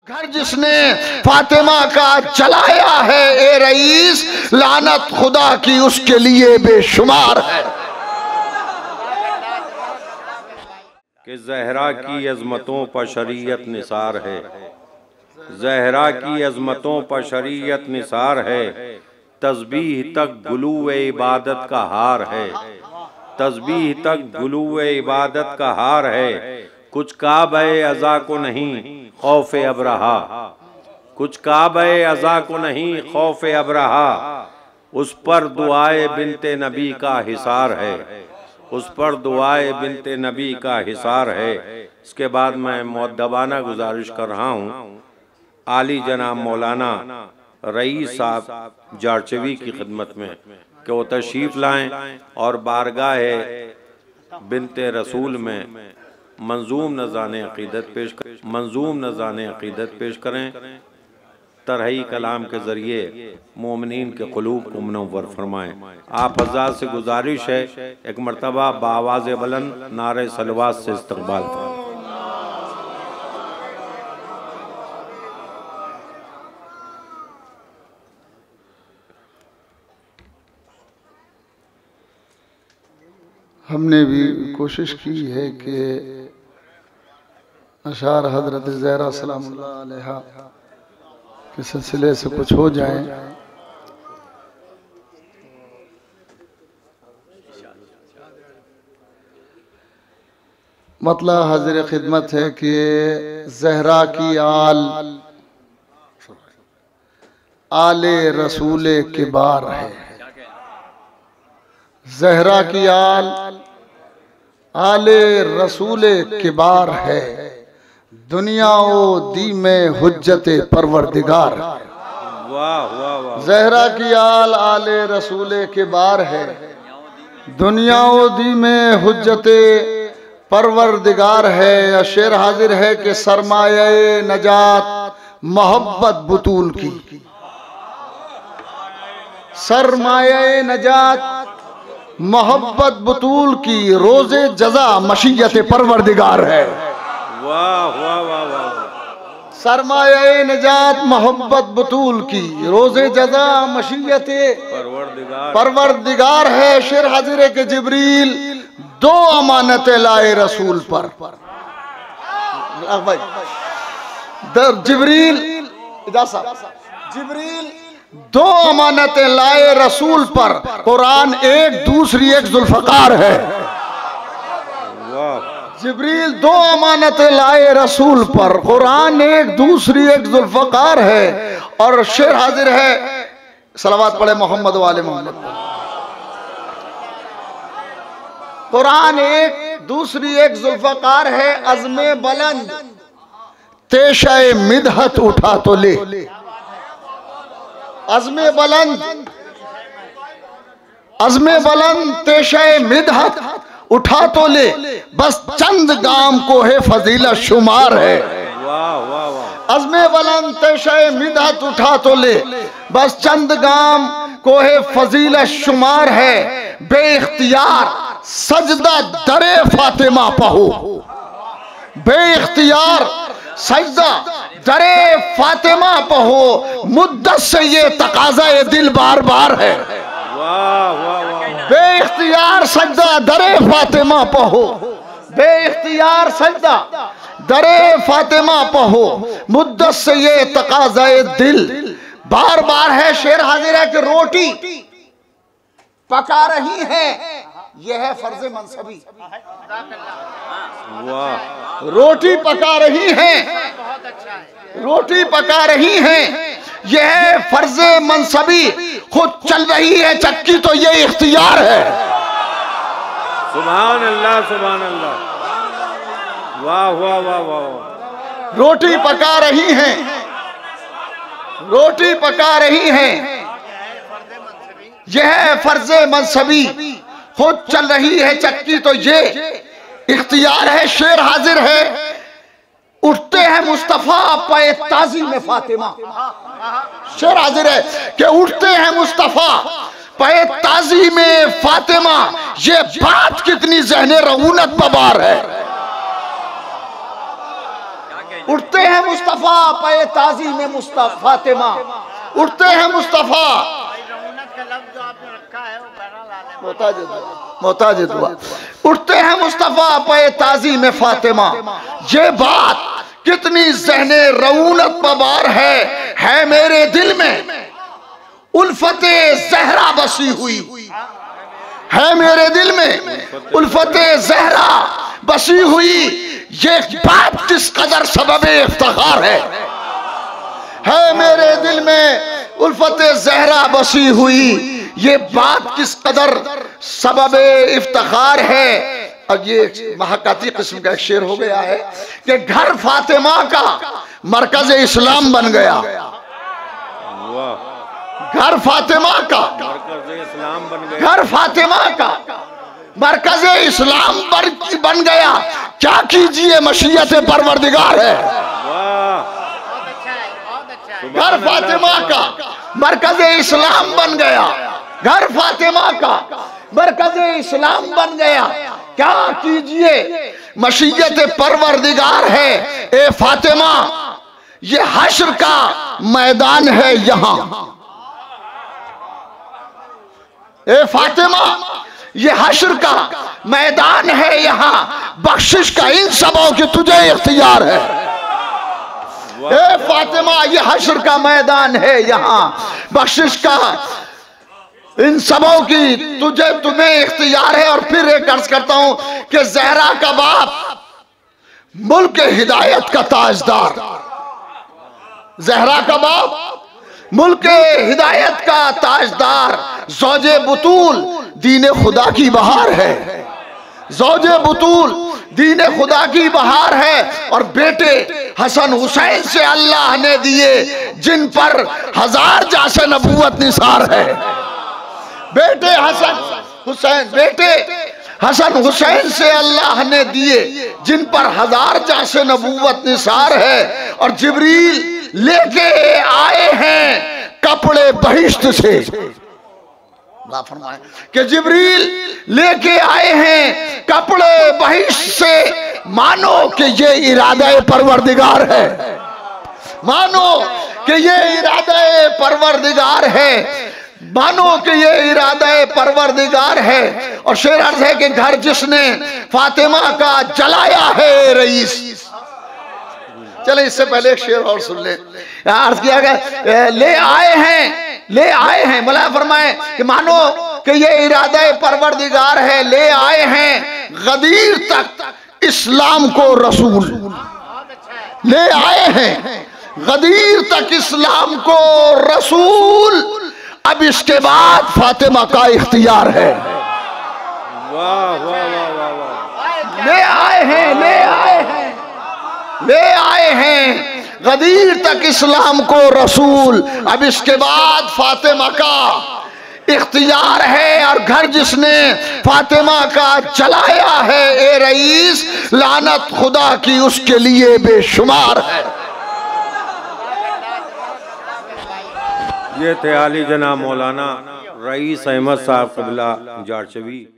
घर जिसने फातिमा का जलाया है ए रईस, लानत खुदा की उसके लिए बेशुमार है। कि ज़हरा की अज़मतों पर शरीयत निसार है, ज़हरा की अज़मतों पर शरीयत निसार है, तस्बीह तक गुलूए इबादत का हार है, तस्बीह तक गुलूए इबादत का हार है। कुछ काबे अज़ा को नहीं खौफ़े अबरहा, कुछ काबे अज़ा को नहीं खौफ़े अबरहा, उस पर दुआए बिनते नबी का हिसार है, उस पर दुआए बिनते नबी का हिसार है। इसके बाद मैं मुअद्दबाना गुजारिश कर रहा हूँ आली जनाब मौलाना रईस साहब जारचवी की खिदमत में कि वो तशरीफ़ लाएँ और बारगाह बिनते रसूल में मंजूम नज़ाने अक़ीदत पेश करें, मंजूम नज़ाने अक़ीदत पेश करें। तरही कलाम के ज़रिए मोमिनीन के क़ुलूब को मुनव्वर फरमाएँ। आप हज़रात से गुजारिश है एक मरतबा बावाज़ बुलंद नारे सलवात से इस्तक़बाल फरमाएँ। हमने भी कोशिश की है कि अशार हज़रत ज़हरा सलामुल्लाह अलैहा के सिलसिले से कुछ हो जाए। मतलब हाज़िर खिदमत है कि ज़हरा की आले रसूले किबार है, ज़हरा की आले रसूले किबार है, दुनिया ओ दी में हुज्जते परवरदिगार। वाह वाह वाह। ज़हरा की आले रसूले किबार है, दुनिया ओ दी में हुज्जते परवरदिगार है। शेर हाजिर है कि सरमाये नजात मोहब्बत बुतूल की, सरमाये नजात मोहब्बत बुतूल की, रोज़े जज़ा मशीयत परवरदिगार है। वाह वाह वाह वाह। सरमाये नजात मोहब्बत बुतूल की, रोज़े जज़ा मशीयत परवरदिगार है। शेर हाजिर है कि जिब्रील दो अमानतें लाए रसूल पर। जिब्रील दो अमानतें लाए रसूल पर, कुरान एक, दूसरी एक जुल्फ़कार है। जिब्रील दो अमानतें लाए रसूल पर, कुरान एक, दूसरी एक जुल्फ़कार है। और शेर हाजिर है, सलावत पढ़े मोहम्मद वाले मोहम्मद। कुरान एक, दूसरी एक जुल्फ़कार है। अज़्मे बुलंद तेशाए मिदहत उठा तो ले, अज़्मे बुलंद तेशाए मिदहत उठा तो ले, बस चंद गाम को है फजीलत शुमार है। अज़्मे बुलंद तेशाए मिदहत उठा तो ले, बस चंद गाम को है फजीलत शुमार है। बेइख्तियार सजदा दरे फातिमा पहो, बेइख्तियार सजदा दरे फातिमा पहो, मुद्दत से ये तकाज़ा ये दिल बार बार है। बेइख्तियार सजदा दरे फातिमा पहो, बेइख्तियार सजदा दरे फातिमा पहो, मुद्दत से ये तकाज़ा ये दिल बार बार है। शेर हाजिर है कि रोटी पका रही है, यह है फर्ज मनसबी। रोटी पका रही है, रोटी पका रही है, यह है फर्ज मनसबी। खुद चल रही है चक्की तो ये इख्तियार है। सुभान अल्लाह सुभान अल्लाह। वाह वाह वाह वाह। रोटी पका रही है, रोटी पका रही है, यह है फर्ज मनसबी। खुद चल रही है चक्की तो ये इख्तियार है। शेर हाजिर है, उठते हैं मुस्तफा पे ताजी में फातिमा। शेर हाजिर है कि उठते हैं मुस्तफा पे ताजी में फातिमा, ये बात कितनी ज़हने रऊनत बबार है। उठते हैं मुस्तफा पे ताजी में मुस्तफा फातिमा, उठते हैं मुस्तफा मोहताज दुआ, उठते हैं मुस्तफा पे ताजी में फातिमा। ये बात कितनी ज़हने रऊनत पबार है मेरे दिल में उल्फते ज़हरा बसी हुई, है मेरे दिल में उल्फते ज़हरा बसी हुई। ये बात किस कदर सबबे इफ्तिखार है मेरे दिल में उल्फते ज़हरा बसी हुई। ये बात किस कदर सबबे इफ्तिखार है। और ये महाकाती किस्म का एक शेर हो गया है कि घर फातिमा का मरकज इस्लाम बन गया। घर फातिमा का मरकज इस्लाम बन गया, घर फातिमा का मरकज इस्लाम बन गया। क्या कीजिए मशीयत परवरदिगार है। घर फातिमा का मरकज इस्लाम बन गया, घर फातिमा का मरकज इस्लाम बन गया। क्या कीजिए मशीयत परवरदिगार है। ए फातिमा ये हश्र का मैदान है यहाँ, ए फातिमा ये हश्र का मैदान है यहाँ। बख्शिश का इन सबों की तुझे इख्तियार है। ए फातिमा ये हश्र का मैदान है यहाँ, बख्शिश का इन सबों की तुम्हें इख्तियार है। और फिर एक अर्ज करता हूं कि ज़हरा का बाप मुल्क हिदायत का ताजदार, ज़हरा का बाप मुल्क हिदायत का ताजदार, ज़ौजे बुतूल दीन खुदा की बहार है, ज़ौजे बुतूल दीन खुदा की बहार है। और बेटे हसन हुसैन से अल्लाह ने दिए जिन पर 1000 जासे नबूवत निसार है। बेटे हसन हुसैन से अल्लाह ने दिए जिन पर 1000 जासे नबूवत निसार है। और जिब्रील लेके आए हैं कपड़े बहिश्त से, फरमाए कि जिब्रील लेके आए हैं कपड़े बहिश्त से। मानो कि ये इरादा परवरदिगार है, मानो कि ये इरादा परवरदिगार है, मानो कि ये इरादा परवरदिगार है। और शेर अर्ज है कि घर जिसने फातिमा का जलाया है रईस। चले इससे पहले एक शेर और सुन ले। अर्ज किया गया ले आए हैं मौला फरमाए कि मानो कि ये इरादा परवरदिगार है। ले आए हैं गदीर तक इस्लाम को रसूल, ले आए हैं गदीर तक इस्लाम को रसूल। अब इसके बाद फातिमा का इख्तियार है। वाह वाह वाह वाह वाह। ले आए हैं गदीर तक इस्लाम को रसूल। अब इसके बाद फातिमा का इख्तियार है। और घर जिसने फातिमा का चलाया है ए रईस, लानत खुदा की उसके लिए बेशुमार है। ये थे आली जनाब मौलाना रईस अहमद साहब क़िबला जारचवी।